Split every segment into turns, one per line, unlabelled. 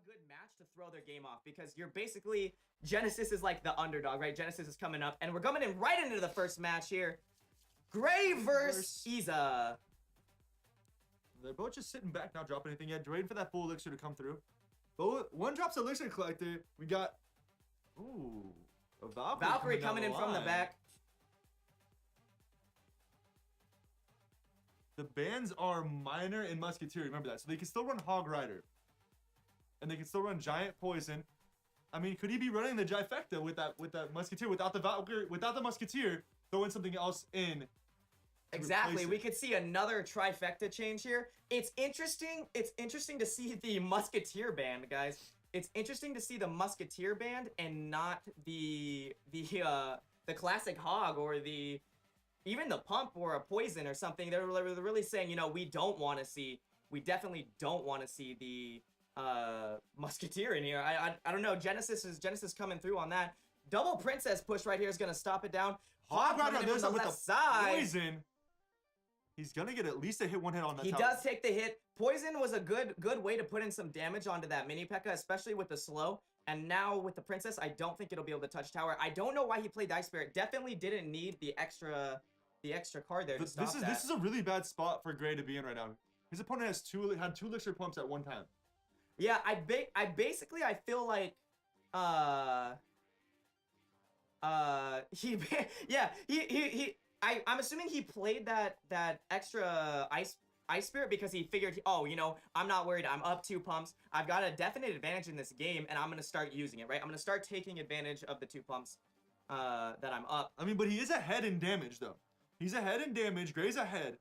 good match to throw their game off because you're basically Genesis is like the underdog, right? Genesis is coming up, and we're coming in right into the first match here. Gray versus Iza.
They're both just sitting back, not dropping anything yet, waiting for that full elixir to come through. Both, one drops elixir collector. We got a
Valkyrie coming in from the back.
The bans are Miner and Musketeer, remember that. So they can still run Hog Rider. And they can still run Giant Poison. I mean, could he be running the Trifecta with that Musketeer without the Valkyrie, without the Musketeer, throwing something else in?
Exactly. We could see another Trifecta change here. It's interesting. It's interesting to see the Musketeer band, guys. It's interesting to see the Musketeer band and not the classic Hog or even the Pump or a Poison or something. They're really saying, you know, we definitely don't want to see the Musketeer in here. I don't know. Genesis coming through on that. Double Princess push right here is gonna stop it down. Hog coming in from the left side.
Poison. He's gonna get at least a hit, one hit on that.
He does take the hit. Poison was a good way to put in some damage onto that mini P.E.K.K.A, especially with the slow. And now with the Princess, I don't think it'll be able to touch tower. I don't know why he played Ice Spirit. Definitely didn't need the extra card there to stop that.
This is a really bad spot for Gray to be in right now. His opponent had two elixir pumps at one time.
Yeah, I feel like I'm assuming he played that extra ice spirit because he figured, oh, you know, I'm not worried. I'm up 2 pumps. I've got a definite advantage in this game, and I'm gonna start using it, right? I'm gonna start taking advantage of the 2 pumps that I'm up.
I mean, but he is ahead in damage though. He's ahead in damage. Gray's ahead.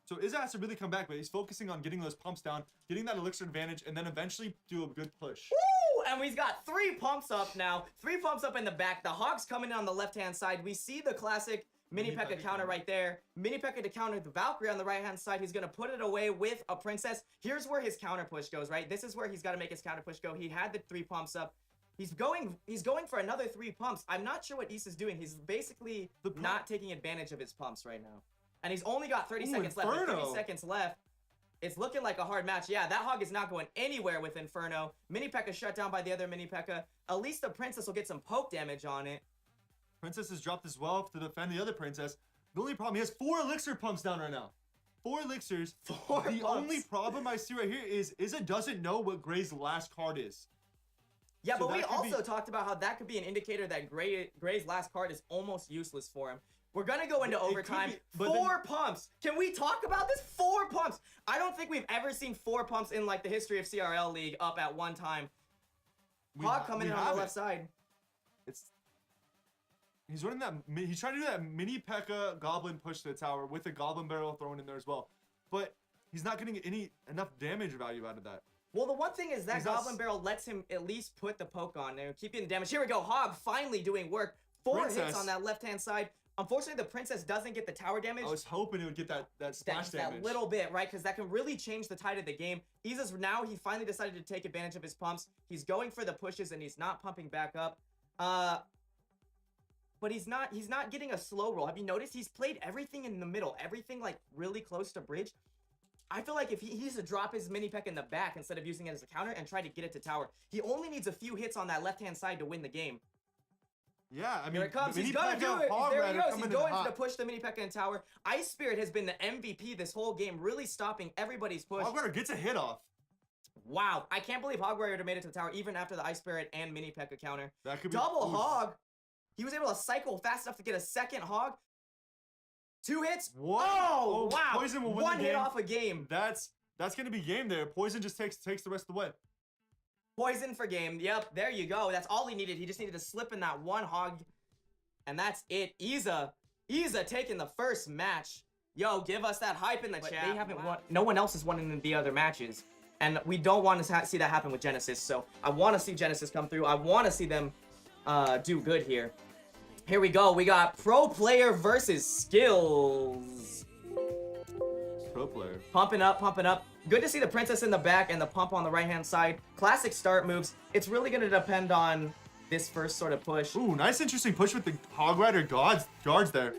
So Iza has to really come back, but he's focusing on getting those pumps down, getting that elixir advantage, and then eventually do a good push.
Woo! And we've got 3 pumps up now. 3 pumps up in the back. The Hog's coming in on the left-hand side. We see the classic mini P.E.K.K.A counter right there. Mini P.E.K.K.A to counter the Valkyrie on the right-hand side. He's going to put it away with a Princess. Here's where his counter push goes, right? This is where he's got to make his counter push go. He had the 3 pumps up. He's going for another 3 pumps. I'm not sure what Isa's doing. He's basically not taking advantage of his pumps right now. And he's only got 30 seconds left. With 30 seconds left. It's looking like a hard match. Yeah, that Hog is not going anywhere with Inferno. Mini P.E.K.K.A shut down by the other Mini P.E.K.K.A. At least the Princess will get some poke damage on it.
Princess is dropped as well to defend the other Princess. The only problem, he has 4 elixir pumps down right now. 4 elixirs. The only problem I see right here is Iza doesn't know what Gray's last card is.
Yeah, so but we also talked about how that could be an indicator that Gray's last card is almost useless for him. We're going to go into overtime. 4 pumps. Can we talk about this? 4 pumps. I don't think we've ever seen 4 pumps in like the history of CRL League up at one time. Hog coming in on the left side.
He's running that. He's trying to do that mini P.E.K.K.A goblin push to the tower with a goblin barrel thrown in there as well. But he's not getting enough damage value out of that.
Well, the one thing is that goblin barrel lets him at least put the poke on there, keep getting damage. Here we go. Hog finally doing work. 4 hits on that left-hand side. Unfortunately, the Princess doesn't get the tower damage.
I was hoping it would get that splash damage.
That little bit, right? Because that can really change the tide of the game. Iza's now, he finally decided to take advantage of his pumps. He's going for the pushes, and he's not pumping back up. But he's not getting a slow roll. Have you noticed? He's played everything in the middle. Everything, like, really close to bridge. I feel like if he needs to drop his mini P.E.K.K.A in the back instead of using it as a counter and try to get it to tower. He only needs a few hits on that left-hand side to win the game.
Yeah, I mean,
here it comes. He's gonna do it. There he goes. He's going to push the mini P.E.K.K.A in tower. Ice Spirit has been the MVP this whole game, really stopping everybody's push.
Hog Rider gets a hit off.
Wow, I can't believe Hog Rider made it to the tower even after the Ice Spirit and mini P.E.K.K.A counter.
That could be
double Hog. He was able to cycle fast enough to get a second Hog. 2 hits.
What?
Oh, wow.
Poison will win
one
the
hit
game.
Off a game.
That's gonna be game there. Poison just takes the rest of the way.
Poison for game. Yep, there you go. That's all he needed. He just needed to slip in that 1 Hog. And that's it. Iza taking the first match. Yo, give us that hype in the chat. They haven't won. No one else has won in the other matches. And we don't want to see that happen with Genesis. So I want to see Genesis come through. I want to see them do good here. Here we go. We got Pro Player versus Skills.
Pro Player.
Pumping up, pumping up. Good to see the Princess in the back and the pump on the right-hand side. Classic start moves. It's really going to depend on this first sort of push.
Ooh, nice interesting push with the Hog Rider guards there.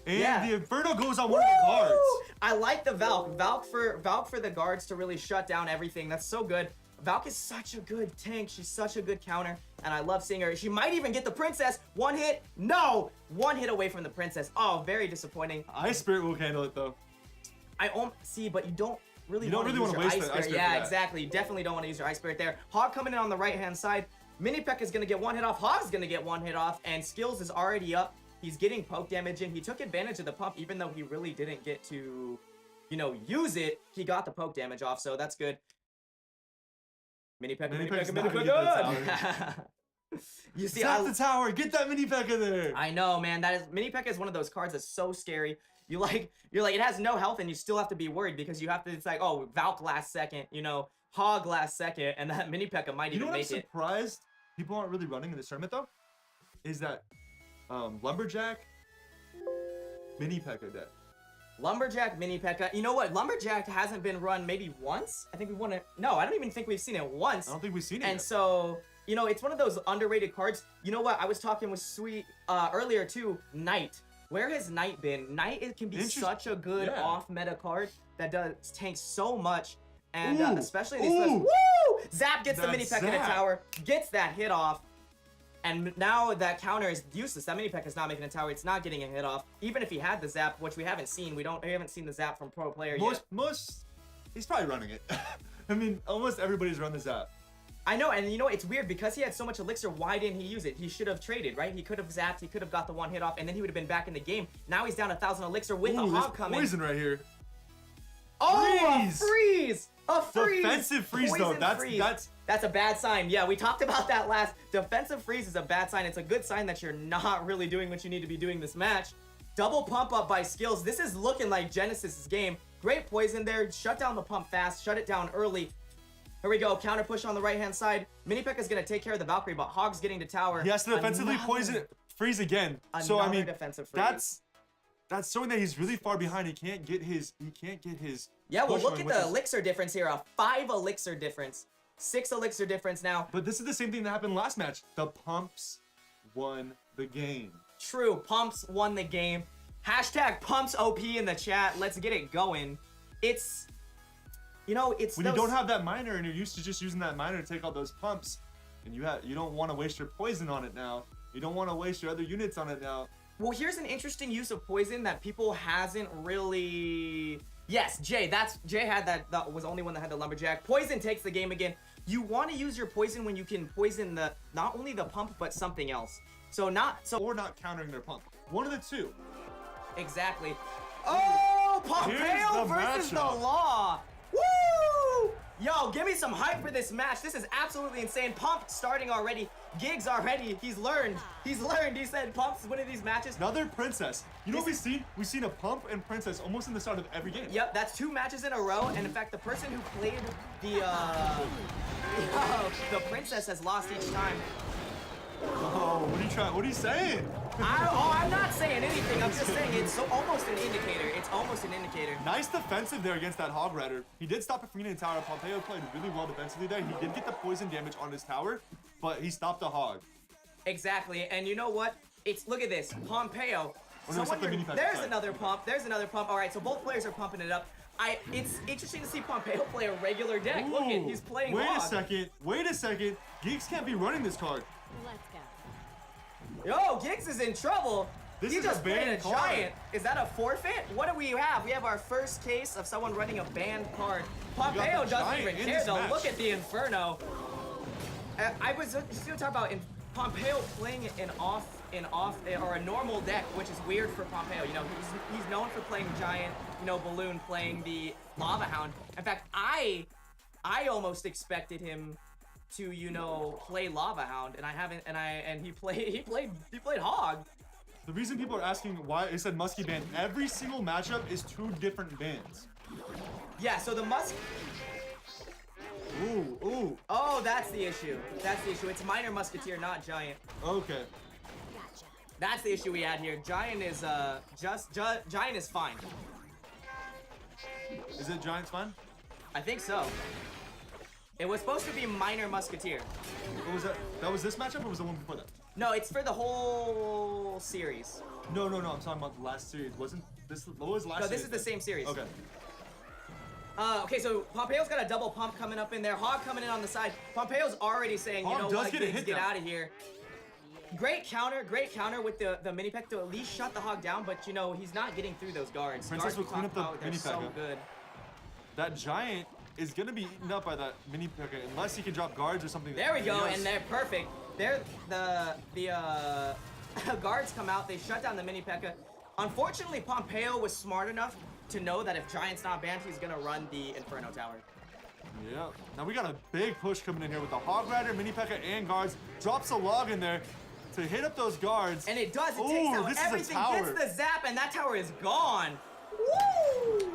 And the Inferno goes on one of the guards.
I like the Valk for the guards to really shut down everything. That's so good. Valk is such a good tank. She's such a good counter, and I love seeing her. She might even get the princess. One hit. No! One hit away from the princess. Oh, very disappointing.
Ice Spirit will handle it, though.
See, but you don't really
want to
use your
waste
Ice
the
Spirit.
Ice Spirit.
Yeah, exactly. You definitely don't want to use your Ice Spirit there. Hog coming in on the right-hand side. Mini Peck is going to get one hit off. Hog's going to get one hit off, and Skills is already up. He's getting poke damage in. He took advantage of the pump, even though he really didn't get to, you know, use it. He got the poke damage off, so that's good. Mini Peck, Mini Peck, Mini Peck, good! You see,
Zap the tower. Get that Mini Peck in there.
I know, man. Mini Peck is one of those cards that's so scary. You're like, it has no health, and you still have to be worried because you have to. It's like, oh, Valk last second, you know, Hog last second, and that Mini Peck might even make it.
You know what I'm surprised people aren't really running in this tournament though, is that Lumberjack, Mini Pekka deck.
Lumberjack, Mini Pekka. You know what? Lumberjack hasn't been run maybe once. I think we won it. No, I don't even think we've seen it once.
I don't think we've seen it.
And
yet.
so, you know, it's one of those underrated cards. You know what? I was talking with Sweet earlier too. Knight. Where has Knight been? Knight can be such a good off-meta card that does tank so much. And especially these Woo! Zap gets the Mini Pekka in the tower, gets that hit off. And now that counter is useless. That Mini Peck is not making a tower. It's not getting a hit off. Even if he had the zap, which we haven't seen. We haven't seen the zap from pro player yet.
He's probably running it. I mean, almost everybody's run the zap.
I know, and you know, it's weird because he had so much elixir. Why didn't he use it? He should have traded, right? He could have zapped. He could have got the one hit off, and then he would have been back in the game. Now he's down 1,000 elixir with a hog coming.
Poison right here.
Oh, freeze! A freeze!
Defensive freeze though.
That's a bad sign. Yeah, we talked about that last. Defensive freeze is a bad sign. It's a good sign that you're not really doing what you need to be doing this match. Double pump up by Skills. This is looking like Genesis's game. Great poison there. Shut down the pump fast. Shut it down early. Here we go. Counter push on the right-hand side. Mini Peck is going to take care of the Valkyrie, but Hog's getting to tower.
He has to defensively poison freeze again. So I mean,
defensive freeze.
That's showing that he's really far behind. He can't get his.
Yeah, well, look at the elixir difference here. A 5 elixir difference. 6 elixir difference now.
But this is the same thing that happened last match. The pumps won the game.
True, pumps won the game. Hashtag pumps OP in the chat. Let's get it going. It's, you know, it's
when you don't have that miner and you're used to just using that miner to take all those pumps, and you don't want to waste your poison on it now. You don't want to waste your other units on it now.
Well, here's an interesting use of poison that people hasn't really. Yes, Jay had that was the only one that had the Lumberjack. Poison takes the game again. You want to use your poison when you can poison not only the pump but something else. Or not
countering their pump. One of the two.
Exactly. Oh, Pompeo versus the Law. Woo! Yo, give me some hype for this match. This is absolutely insane. Pump starting already. Gigs already. He's learned. He said Pump's winning these matches.
Another princess. You know what we've seen? We've seen a pump and princess almost in the start of every game.
Yep, that's 2 matches in a row. And in fact, the person who played the princess has lost each time.
Oh, what are you saying?
I'm not saying anything. I'm just saying it's almost an indicator. It's almost an indicator.
Nice defensive there against that Hog Rider. He did stop it from getting a tower. Pompeo played really well defensively there. He did get the poison damage on his tower, but he stopped the Hog.
Exactly. And you know what? Look at this. Pompeo.
There's
another pump. There's another pump. All right, so both players are pumping it up. It's interesting to see Pompeo play a regular deck. Ooh, look at, he's playing Hog.
Wait a second. Geeks can't be running this card.
Let's go.
Yo, Giggs is in trouble.
He
just played a giant. Is that a forfeit? What do we have? We have our first case of someone running a banned card. Pompeo doesn't even care though. Look at the Inferno. I was just gonna talk about Pompeo playing an or a normal deck, which is weird for Pompeo. You know, he's known for playing giant, you know, balloon, playing the Lava Hound. In fact, I almost expected him to, you know, play Lava Hound, and I haven't, and he played Hog.
The reason people are asking why it said Muskie ban, every single matchup is 2 different bans.
Yeah, so the
Ooh.
Oh, that's the issue. That's the issue. It's minor musketeer, not giant.
Okay.
Gotcha.
That's the issue we had here. Giant is giant is fine.
Is it giant's fine?
I think so. It was supposed to be minor musketeer.
What was that? That was this matchup or was the one before that?
No, it's for the whole series.
No. I'm talking about the last series. Wasn't this? What was last?
No, this is the same series.
Okay.
Okay, so Pompeo's got a double pump coming up in there. Hog coming in on the side. Pompeo's already saying,
Hog
you know
does
what,
get a
Giggs,
hit
get
down.
out of here. Great counter with the mini peck to at least shut the Hog down, but you know, he's not getting through those guards.
Princess will clean up the
They're
mini
so
P.E.K.K.A.
good.
That giant is gonna be eaten up by that mini P.E.K.K.A. unless he can drop guards or something.
There we go,
Yes.
and they're perfect. They're the guards come out, they shut down the mini P.E.K.K.A. Unfortunately, Pompeo was smart enough to know that if Giant's not banned, he's gonna run the Inferno Tower.
Yeah. Now we got a big push coming in here with the Hog Rider, mini P.E.K.K.A. and guards. Drops a log in there to hit up those guards.
And it does, it
Ooh,
takes out
this is a
everything,
tower.
gets the zap, and that tower is gone. Woo!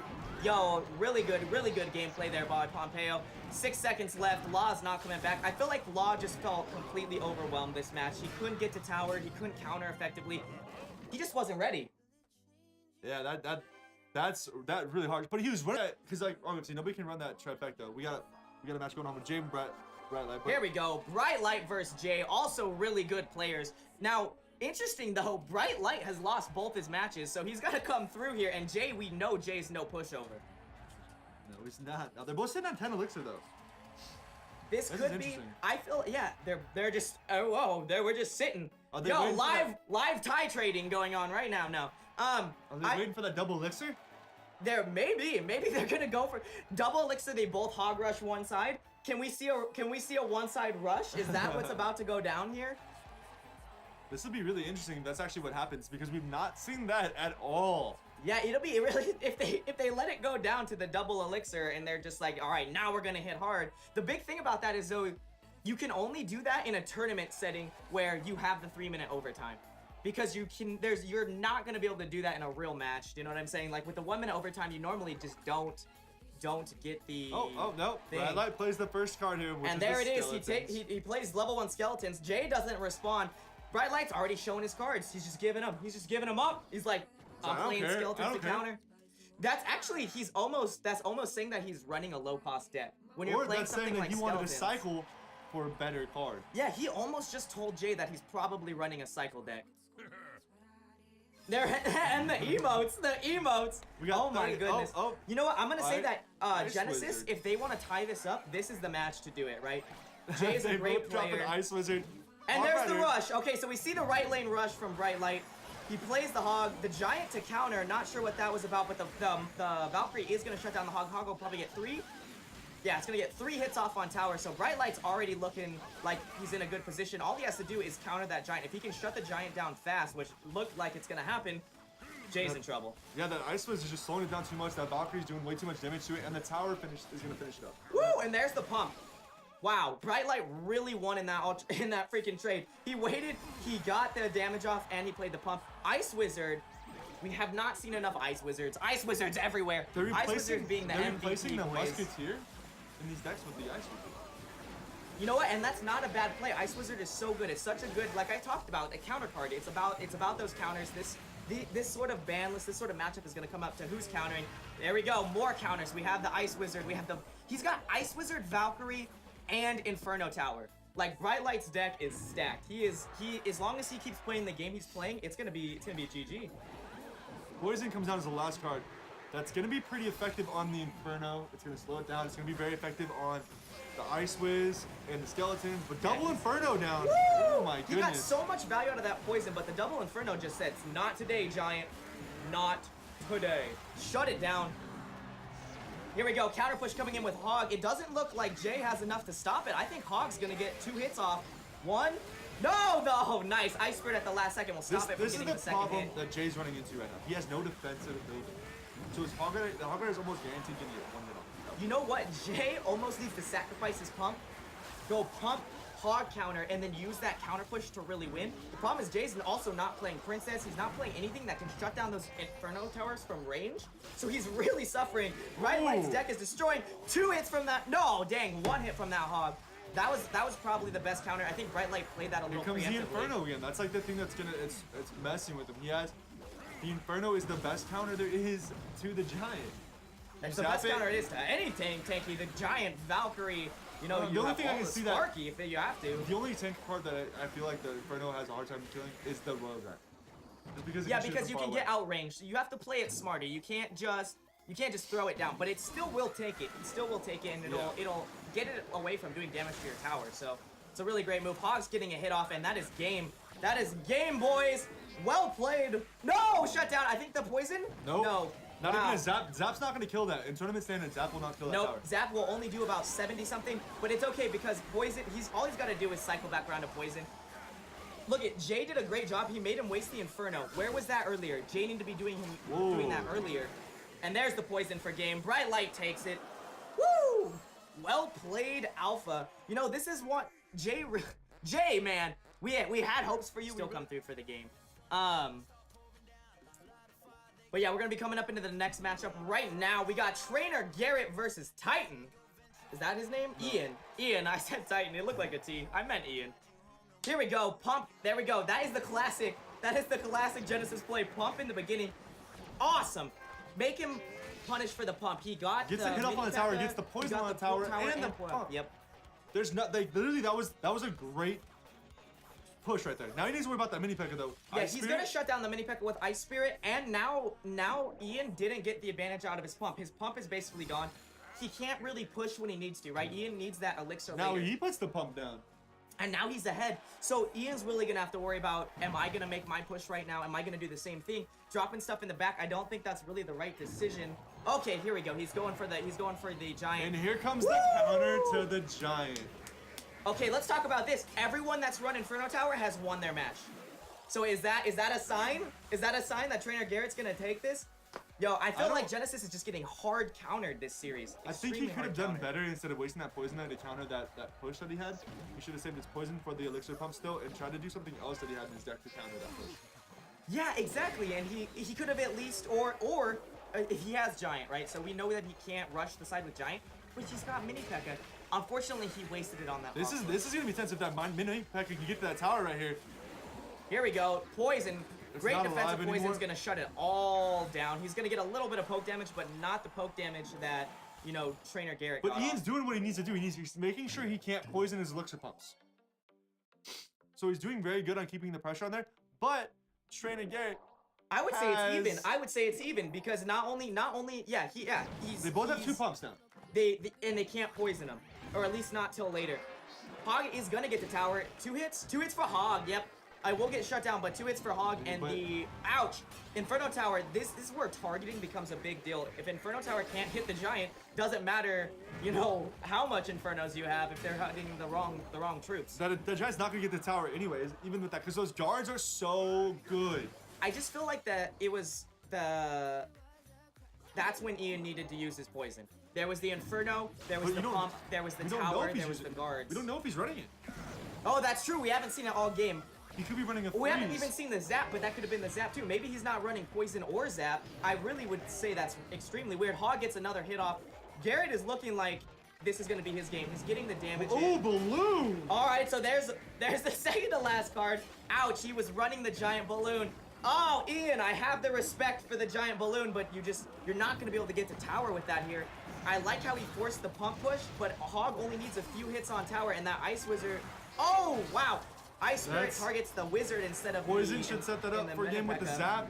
Yo, really good gameplay there by Pompeo. 6 seconds left, Law's not coming back. I feel like Law just felt completely overwhelmed this match. He couldn't get to tower, he couldn't counter effectively. He just wasn't ready.
Yeah, that's really hard. But he was running because like obviously nobody can run that trifecta. We got a match going on with Jay and Bright Light.
Here we go, Bright Light versus Jay, also really good players. Now, interesting though, Bright Light has lost both his matches, so he's gotta come through here, and Jay, we know Jay's no pushover.
No, he's not. Now they're both sitting on 10 elixir though.
This
This is
could be,
interesting.
I feel, yeah, they're just, we're just sitting.
Are they
Yo,
waiting for
live tie trading going on right now, no.
Are they waiting for that double elixir?
There maybe they're gonna go for double elixir. They both hog rush one side. Can we see a one side rush? Is that what's about to go down here?
This would be really interesting if that's actually what happens because we've not seen that at all.
Yeah, it'll be really if they let it go down to the double elixir and they're just like, all right, now we're gonna hit hard. The big thing about that is though, you can only do that in a tournament setting where you have the 3-minute overtime. Because you're not gonna be able to do that in a real match. You know what I'm saying? Like with the 1-minute overtime, you normally just don't get the.
Oh no!
thing.
Bright Light plays the first card here, which
And
is
there
the
it is.
skeletons.
He plays level 1 skeletons. Jay doesn't respond. Bright Light's already showing his cards. He's just giving them. He's just giving them up. He's like,
I
I'm
don't
playing
care. I
skeletons to
don't care.
counter. That's actually that's almost saying that he's running a low cost deck. When you're
Or
playing
that's saying
something
that
like
he wanted to
skeletons.
cycle for a better card.
Yeah, he almost just told Jay that he's probably running a cycle deck. There and the emotes.
We got
Oh my
30
goodness.
oh.
You know what? I'm gonna say that
Ice
Genesis,
Wizard.
if they want to tie this up, this is the match to do it, right? Jay is
They
a great
both drop
player.
an Ice Wizard.
And
Hog
there's the
Rider.
rush. Okay, so we see the right lane rush from Bright Light. He plays the Hog, the Giant to counter. Not sure what that was about, but the Valkyrie is gonna shut down the Hog. Hog will probably get 3. Yeah, it's gonna get 3 hits off on tower. So Bright Light's already looking like he's in a good position. All he has to do is counter that Giant. If he can shut the Giant down fast, which looked like it's gonna happen, Jay's in trouble.
Yeah, that Ice Wizard is just slowing it down too much. That Valkyrie's doing way too much damage to it, and the tower is gonna finish it up.
Woo! And there's the pump. Wow, Bright Light really won in that freaking trade. He waited, he got the damage off, and he played the pump. Ice Wizard, we have not seen enough Ice Wizards. Ice Wizards everywhere.
They're
Ice
replacing,
Wizards being the
they're
MVP
replacing the
plays.
Musketeer in these decks with the Ice Wizard.
You know what? And that's not a bad play. Ice Wizard is so good. It's such a good, like I talked about, a counter card. It's about those counters. This sort of ban list, this sort of matchup is gonna come up to who's countering. There we go, more counters. We have the Ice Wizard. We have he's got Ice Wizard, Valkyrie, and Inferno Tower. Like Bright Light's deck is stacked. He as long as he keeps playing the game he's playing, it's gonna be GG.
Poison comes down as the last card. That's gonna be pretty effective on the Inferno. It's gonna slow it down. It's gonna be very effective on the Ice Wiz and the Skeletons, but double Inferno down.
Woo!
Oh my
He got
goodness.
so much value out of that poison, but the double Inferno just said, not today, Giant. Not today. Shut it down. Here we go, counter push coming in with Hog. It doesn't look like Jay has enough to stop it. I think Hog's gonna get 2 hits off. 1. No, nice. Ice Spirit at the last second will stop it from
This is
getting
the
the second
problem
hit.
that Jay's running into right now. He has no defensive ability. So his Hog Rider, the Hog Rider is almost guaranteed to get 1 hit off.
You know what? Jay almost needs to sacrifice his pump, go pump, Hog counter, and then use that counter push to really win. The problem is Jay's also not playing Princess. He's not playing anything that can shut down those Inferno Towers from range. So he's really suffering. Bright Light's
Ooh.
deck is destroying. 2 hits from that. No, dang, 1 hit from that Hog. That was probably the best counter. I think Bright Light played that a
Here
little
comes the
preemptively.
Inferno again. That's like the thing that's it's messing with him. The Inferno is the best counter there is to the Giant.
That's the best counter it is to anything tanky. The Giant, Valkyrie, you know,
The
you
only
have
thing I
all
can
the
see that-
Sparky if you have to.
The only tank card that I feel like the Inferno has a hard time killing is the Royale. Just because it
Yeah,
shoot
because
from
you
far
can
away.
get outranged. You have to play it smarter. You can't just You can't just throw it down, but it still will take it. It still will take it, and it'll get it away from doing damage to your tower. So it's a really great move. Hog's getting a hit off, and that is game. That is game, boys. Well played. No, shut down. I think the poison.
Nope.
No.
Not
Wow.
even a Zap. Zap's not gonna kill that. In tournament standards, Zap will not kill that tower.
Nope, Zap will only do about 70 something, but it's okay because poison. All he's got to do is cycle back around to poison. Look at Jay did a great job. He made him waste the Inferno. Where was that earlier? Jay needed to be doing that earlier. And there's the poison for game. Bright Light takes it. Woo! Well played, Alpha. You know, this is what Jay, man. We had hopes for you. Still come through for the game. But yeah, we're gonna be coming up into the next matchup right now. We got Trainer Garrett versus Titan. Is that his name? No. Ian. I said Titan. It looked like a T. I meant Ian. Here we go. Pump. There we go. That is the classic. That is the classic Genesis play. Pump in the beginning. Awesome. Make him punish for the pump. He got
gets the hit off on the tower, gets the poison on the tower, and the pump.
Yep.
There's not. Like literally, that was a great push right there. Now he needs to worry about that mini P.E.K.K.A. though.
Yeah, he's gonna shut down the mini P.E.K.K.A. with Ice Spirit, and now Ian didn't get the advantage out of his pump. His pump is basically gone. He can't really push when he needs to, right? Ian needs that elixir
now
later.
He puts the pump down.
And now he's ahead. So Ian's really gonna have to worry about, am I gonna make my push right now? Am I gonna do the same thing? Dropping stuff in the back, I don't think that's really the right decision. Okay, here we go. He's going for the giant.
And here comes the counter to the giant.
Okay, let's talk about this. Everyone that's run Inferno Tower has won their match. So is that a sign? Is that a sign that Trainer Garrett's gonna take this? Yo, I feel like Genesis is just getting hard countered this series.
I think he could have done better instead of wasting that poison to counter that push that he had. He should have saved his poison for the elixir pump still and tried to do something else that he had in his deck to counter that push.
Yeah, exactly. And he could have at least or he has giant, right? So we know that he can't rush the side with giant, but he's got mini P.E.K.K.A. Unfortunately, he wasted it on that.
This is gonna be tense if that mini P.E.K.K.A. can get to that tower right here.
Here we go. Poison. Great defensive poison's gonna shut it all down. He's gonna get a little bit of poke damage, but not the poke damage that, you know, Trainer Garrett got.
But Ian's doing what he needs to do. He's making sure he can't poison his elixir pumps. So he's doing very good on keeping the pressure on there. But Trainer Garrett,
I would say it's even. I would say it's even because not only he's
they both have 2 pumps now.
And they can't poison him, or at least not till later. Hog is gonna get the tower. 2 hits for Hog. Yep. I will get shut down, but 2 hits for Hog and ouch! Inferno Tower, this is where targeting becomes a big deal. If Inferno Tower can't hit the giant, doesn't matter, you know, how much Infernos you have if they're hitting the wrong troops.
The giant's not gonna get the tower anyways, even with that, because those guards are so good.
I just feel like that's when Ian needed to use his poison. There was the Inferno, there was the pump, there was the tower, there was the guards.
We don't know if he's running it.
Oh, that's true. We haven't seen it all game.
He could be running a freeze.
We haven't even seen the zap, but that could have been the zap too. Maybe he's not running poison or zap. I really would say that's extremely weird. Hog gets another hit off. Garrett is looking like this is going to be his game. He's getting the damage.
Oh, balloon!
All right, so there's the second to last card. Ouch, he was running the giant balloon. Oh, Ian, I have the respect for the giant balloon, but you're not going to be able to get to tower with that here. I like how he forced the pump push, but Hog only needs a few hits on tower, and that Ice Wizard... Oh, wow! Ice Spirit targets the wizard instead of
poison should set that up for a game with the zap.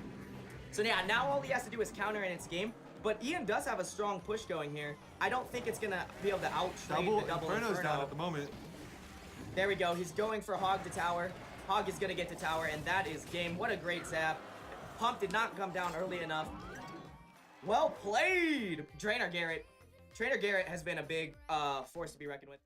So yeah, now all he has to do is counter in its game. But Ian does have a strong push going here. I don't think it's gonna be able to outtrade the double Inferno.
Down at the moment.
There we go. He's going for Hog to tower. Hog is gonna get to tower, and that is game. What a great zap. Pump did not come down early enough. Well played, Trainer Garrett. Trainer Garrett has been a big force to be reckoned with.